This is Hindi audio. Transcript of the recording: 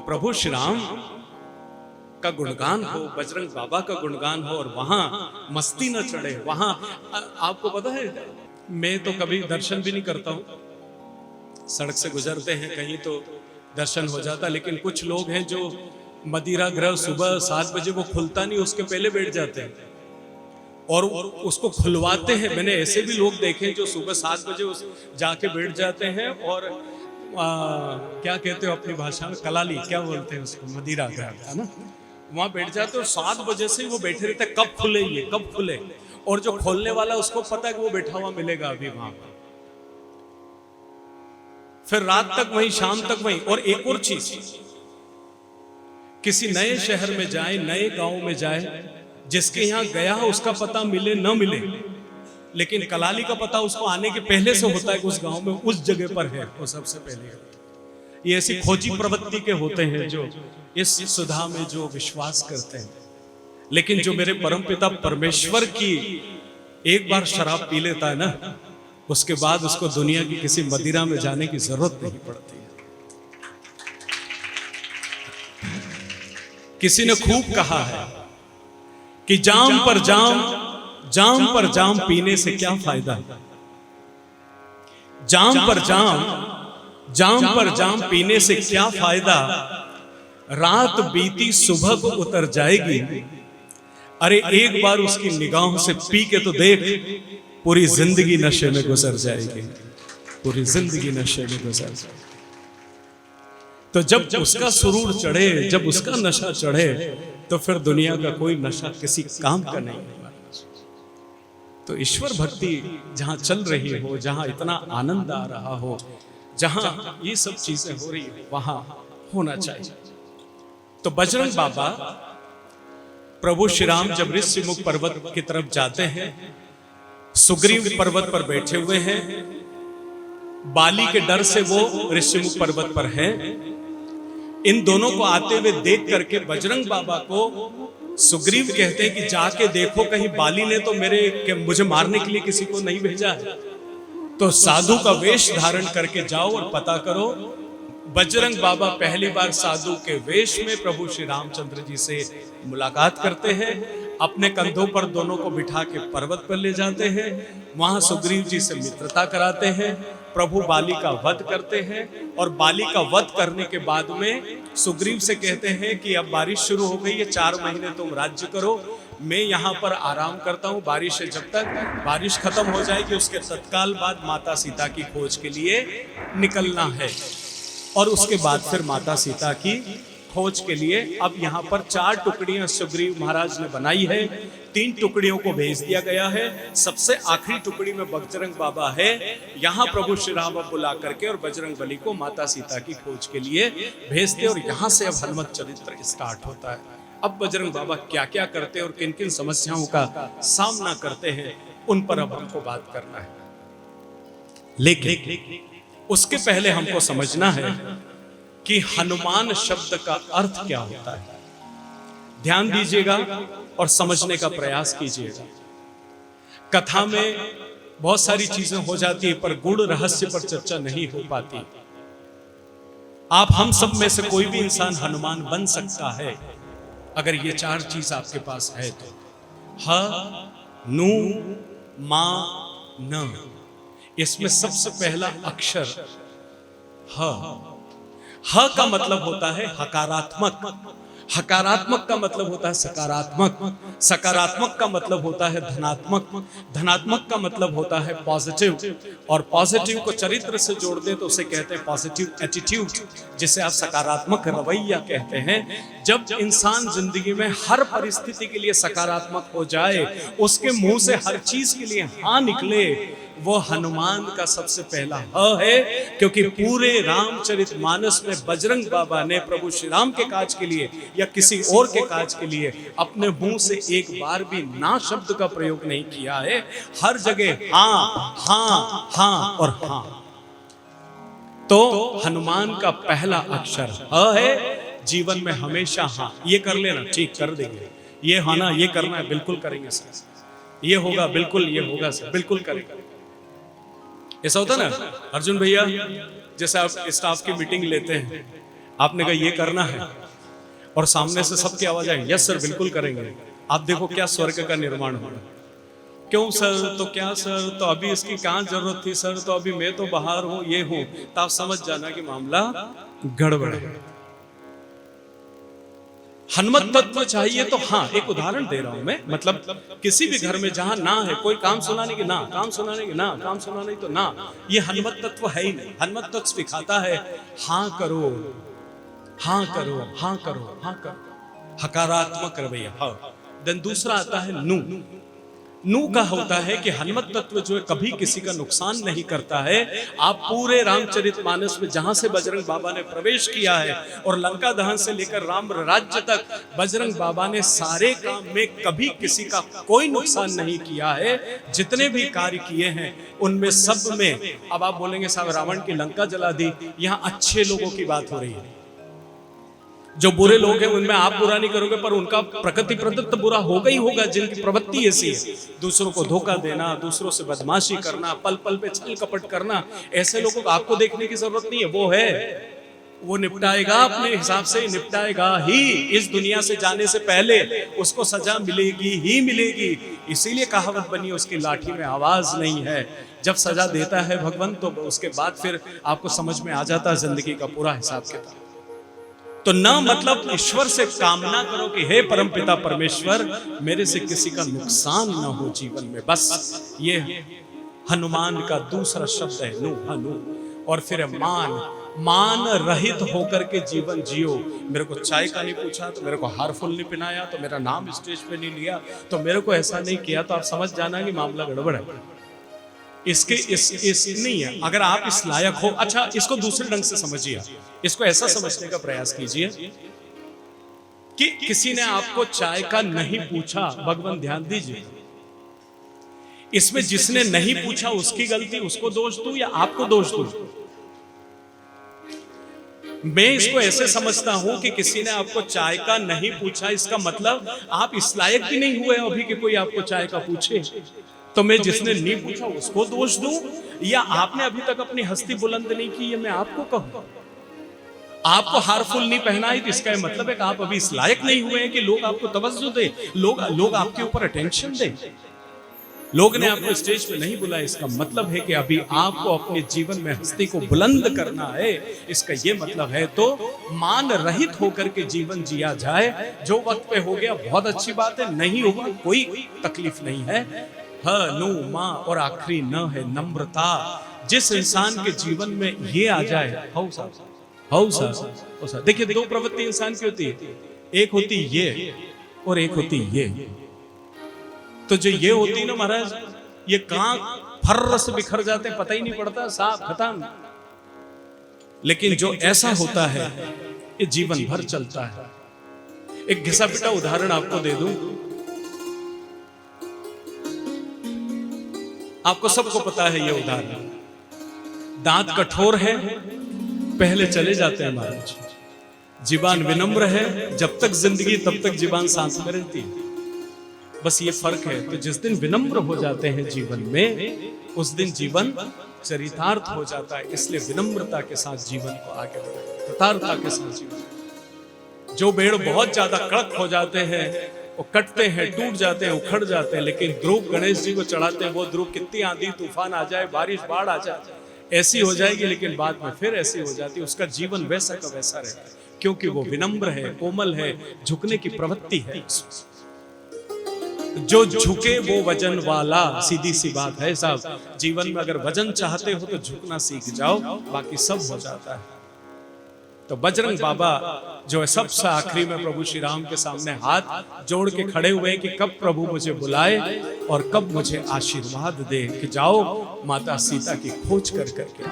प्रभु श्री राम का गुणगान हो, बजरंग बाबा का गुणगान हो और वहां मस्ती न चढ़े। वहां आपको पता है, मैं तो कभी दर्शन भी नहीं करता हूं, सड़क से गुजरते हैं कहीं तो दर्शन हो जाता, लेकिन कुछ लोग हैं जो मदिरा गृह सुबह 7 बजे वो खुलता नहीं, उसके पहले बैठ जाते हैं और उसको खुलवाते हैं। मैंने ऐसे भी लोग देखे जो सुबह 7 बजे जाके बैठ जाते हैं और क्या कहते हो अपनी भाषा में, कलाली क्या बोलते हैं उसको, मदिरा गृह है ना, वहां बैठ जाते हो। 7 बजे से वो बैठे रहते, कब खुले ये, कब खुले। और जो खोलने वाला उसको पता है कि वो बैठा हुआ मिलेगा अभी वहां, फिर रात तक वहीं, शाम तक वहीं। और एक और चीज, किसी नए शहर में जाए, नए गांव में जाए, जिसके यहां गया उसका पता मिले न मिले, लेकिन कलाली का पता उसको आने के पहले से होता है कि उस गांव में उस जगह पर है, वो सबसे पहले। ये ऐसी खोजी प्रवृत्ति के होते हैं जो इस सुधा में जो विश्वास करते हैं। लेकिन जो मेरे परमपिता परमेश्वर की एक बार शराब पी लेता है ना, उसके बाद उसको दुनिया की किसी मदिरा में जाने की जरूरत नहीं पड़ती है। किसी ने खूब कहा है कि जाम पर जाम, जाम पर जाम पीने से क्या फायदा। जाम पर जाम, जाम पर जाम पीने से क्या फायदा, रात बीती सुबह को उतर जाएगी। अरे एक बार उसकी निगाहों से पी के तो देख, पूरी जिंदगी नशे में गुजर जाएगी, पूरी जिंदगी नशे में गुजर जाएगी। तो जब उसका सुरूर चढ़े, जब उसका नशा चढ़े, तो फिर दुनिया का कोई नशा किसी काम का नहीं। तो ईश्वर भक्ति जहां चल रही हो, जहां इतना आनंद आ रहा हो, जहां ये सब चीजें हो रही हो, वहां होना चाहिए। तो बजरंग बाबा प्रभु श्री राम जब ऋषिमुख पर्वत की तरफ जाते हैं, सुग्रीव पर्वत पर बैठे हुए हैं, बाली के डर से वो ऋषिमुख पर्वत पर हैं। इन दोनों को आते हुए देख करके बजरंग बाबा को सुग्रीव कहते हैं कि जाके देखो कहीं बाली ने तो मुझे मारने के लिए किसी को नहीं भेजा है, तो साधु का वेश धारण करके जाओ और पता करो। बजरंग बाबा पहली बार साधु के वेश में प्रभु श्री रामचंद्र जी से मुलाकात करते हैं, अपने कंधों पर दोनों को बिठा के पर्वत पर ले जाते हैं, वहां सुग्रीव जी से मित्रता कराते हैं, प्रभु बाली का वध करते हैं। और बाली का वध करने के बाद में सुग्रीव से कहते हैं कि अब बारिश शुरू हो गई है, 4 महीने तुम राज्य करो, मैं यहाँ पर आराम करता हूँ। बारिश है, जब तक बारिश खत्म हो जाएगी उसके तत्काल बाद माता सीता की खोज के लिए निकलना है। और उसके बाद फिर माता सीता की खोज के लिए अब यहाँ पर 4 टुकड़ियां सुग्रीव महाराज ने बनाई है, 3 टुकड़ियों को भेज दिया गया है। सबसे आखिरी टुकड़ी में बजरंग बाबा है। यहाँ प्रभु श्री राम बुला करके और बजरंग बली को माता सीता की खोज के लिए भेजते, और यहाँ से अब हनुमत चरित्र स्टार्ट होता है। अब बजरंग बाबा क्या क्या करते हैं और किन किन समस्याओं का सामना करते हैं, उन पर अब हमको बात करना है। लेकिन उसके पहले हमको समझना है कि हनुमान शब्द का अर्थ क्या होता है। ध्यान दीजिएगा और समझने का प्रयास कीजिएगा। कथा में बहुत सारी चीजें हो जाती है, पर गूढ़ रहस्य पर चर्चा नहीं हो पाती। आप हम सब में से कोई भी इंसान हनुमान बन सकता है अगर ये 4 चीज आपके पास है तो। ह, नु, मा, न। इसमें सबसे पहला अक्षर ह। ह का मतलब होता है हकारात्मक, हकारात्मक का मतलब होता है सकारात्मक, सकारात्मक का मतलब होता है धनात्मक, धनात्मक का मतलब होता है पॉजिटिव, और पॉजिटिव को चरित्र से जोड़ दे तो उसे कहते हैं पॉजिटिव एटीट्यूड, जिसे आप सकारात्मक रवैया कहते हैं। जब इंसान जिंदगी में हर परिस्थिति के लिए सकारात्मक हो जाए, उसके मुंह से हर चीज के लिए हाँ निकले, वो हनुमान का सबसे पहला ह है। क्योंकि पूरे रामचरितमानस में बजरंग बाबा ने प्रभु श्री राम के काज के लिए या किसी और के काज के लिए अपने मुंह से एक बार भी ना शब्द का प्रयोग नहीं किया है। हर जगह हाँ हाँ हाँ और हाँ। तो हनुमान का पहला अक्षर ह है। जीवन में हमेशा हाँ, ये कर लेना, ठीक कर देंगे, ये हाँ ना, ये करना है, बिल्कुल करेंगे सर, ये होगा बिल्कुल, ये होगा सर, बिल्कुल करेंगे। ऐसा होता ना अर्जुन भैया, जैसे आप स्टाफ की मीटिंग लेते हैं आपने कहा ये करना है, और सामने से सबकी आवाज आई यस सर बिल्कुल करेंगे। आप देखो क्या स्वर्ग का निर्माण होगा। क्यों सर? तो क्या सर? तो अभी इसकी कहाँ जरूरत थी सर? तो अभी मैं तो बाहर हूं, ये हूं। तो आप समझ जाना कि मामला गड़बड़ है। हनुमत तत्व चाहिए तो हाँ, एक उदाहरण दे रहा हूं मैं, मतलब किसी भी घर में जहां ना है, कोई काम सुनाने की ना, काम सुनाने की ना, काम सुनाने की तो ना, ये हनुमत तत्व है ही नहीं। हनुमत तत्व सिखाता है हाँ करो, हाँ करो, हाँ करो, हाँ करो, हकारात्मक रवैया। हाँ। देन दूसरा आता है नू। नू का होता है कि हनुमत तत्व जो है कभी किसी का नुकसान नहीं करता है। आप पूरे रामचरितमानस में जहां से बजरंग बाबा ने प्रवेश किया है और लंका दहन से लेकर राम राज्य तक बजरंग बाबा ने सारे काम में कभी किसी का कोई नुकसान नहीं किया है। जितने भी कार्य किए हैं उनमें सब में, अब आप बोलेंगे साहब रावण की लंका जला दी, यहां अच्छे लोगों की बात हो रही है। जो बुरे लोग हैं उनमें आप बुरा नहीं करोगे, पर उनका प्रकृति प्रदत्त बुरा होगा ही होगा, जिनकी प्रवृत्ति ऐसी है, दूसरों को धोखा देना, दूसरों से बदमाशी करना, पल पल पे छल कपट करना, ऐसे लोगों को आपको देखने की जरूरत नहीं है। वो है, वो निपटाएगा, अपने हिसाब से निपटाएगा ही। इस दुनिया से जाने से पहले उसको सजा मिलेगी ही मिलेगी। इसीलिए कहावत बनी, उसकी लाठी में आवाज नहीं है। जब सजा देता है भगवान तो उसके बाद फिर आपको समझ में आ जाता है जिंदगी का पूरा हिसाब किताब। तो ना मतलब ईश्वर से कामना करो कि हे परमपिता परमेश्वर मेरे से किसी का नुकसान ना हो जीवन में। बस ये हनुमान का दूसरा शब्द है नू, हनु। और फिर मान, मान रहित होकर के जीवन जियो। मेरे को चाय का नहीं पूछा तो मेरे को हार फूल नहीं पिनाया तो मेरा नाम स्टेज पे नहीं लिया तो मेरे को ऐसा नहीं किया, तो आप समझ जाना कि मामला गड़बड़ है। इसके इस नहीं है। अगर आप इस लायक हो, अच्छा इसको दूसरे ढंग से समझिए, इसको ऐसा समझने का प्रयास कीजिए कि किसी ने आपको चाय का नहीं पूछा, भगवान ध्यान दीजिए, इसमें जिसने नहीं पूछा उसकी गलती, उसको दोष दूं या आपको दोष दूं? मैं इसको ऐसे समझता हूं कि किसी ने आपको चाय का नहीं पूछा, इसका मतलब आप इस लायक भी नहीं हुए अभी कि कोई आपको चाय का पूछे। तो मैं जिसने नहीं पूछा उसको दोष दूं या आपने अभी तक अपनी हस्ती बुलंद नहीं की, ये मैं आपको कहूं? आपको हार फूल नहीं पहनाई तो इसका मतलब है कि आप अभी इस लायक नहीं हुए हैं कि लोग आपको तवज्जो दे, लोग आपके ऊपर अटेंशन दे। लोग ने आपको स्टेज पे नहीं बुलाया, इसका मतलब है कि अभी आपको अपने जीवन में हस्ती को बुलंद करना है। इसका ये मतलब है तो मान रहित होकर के जीवन जिया जाए। जो वक्त पे हो गया बहुत अच्छी बात है, नहीं होगा कोई तकलीफ नहीं है। ह नु मां और आखिरी न है नम्रता। जिस इंसान के जीवन में ये आ जाए, हौसा। देखिए दो प्रवृत्ति इंसान की होती है, एक होती ये और एक होती ये। तो जो ये होती ना महाराज, ये कहां फर्र से बिखर जाते पता ही नहीं पड़ता, साफ खत्म। लेकिन जो ऐसा होता है ये जीवन भर चलता है। एक घिसा पिटा उदाहरण आपको दे दूं, आपको सबको पता है ये उदाहरण। दांत कठोर है, पहले चले जाते हैं महाराज। जीवान विनम्र है, जब तक जिंदगी तब तक जीवान सांस में रहती है। बस ये फर्क है। तो जिस दिन विनम्र हो जाते हैं जीवन में, उस दिन जीवन चरितार्थ हो जाता है। इसलिए विनम्रता के साथ जीवन को आगे बढ़ाएं, कृतार्थता के साथ जीवन। जो पेड़ बहुत ज्यादा कड़क हो जाते हैं, वो कटते हैं, टूट जाते हैं, उखड़ जाते हैं, लेकिन ध्रुव गणेश जी को चढ़ाते हैं। वो ध्रुव कितनी आंधी तूफान आ जाए, बारिश बाढ़ आ जाए, ऐसी हो जाएगी, लेकिन बाद में फिर ऐसी हो जाती है। उसका जीवन वैसा का वैसा रहता है, क्योंकि वो विनम्र है, कोमल है, झुकने की प्रवृत्ति है। जो झुके वो वजन वाला, सीधी सी बात है साहब। जीवन में अगर वजन चाहते हो तो झुकना सीख जाओ, बाकी सब हो जाता है। तो बजरंग बाबा जो है सबसे आखिरी में प्रभु श्री राम के सामने हाथ जोड़ के खड़े हुए कि कब प्रभु मुझे बुलाए और कब मुझे आशीर्वाद दे कि जाओ माता सीता की खोज कर करके।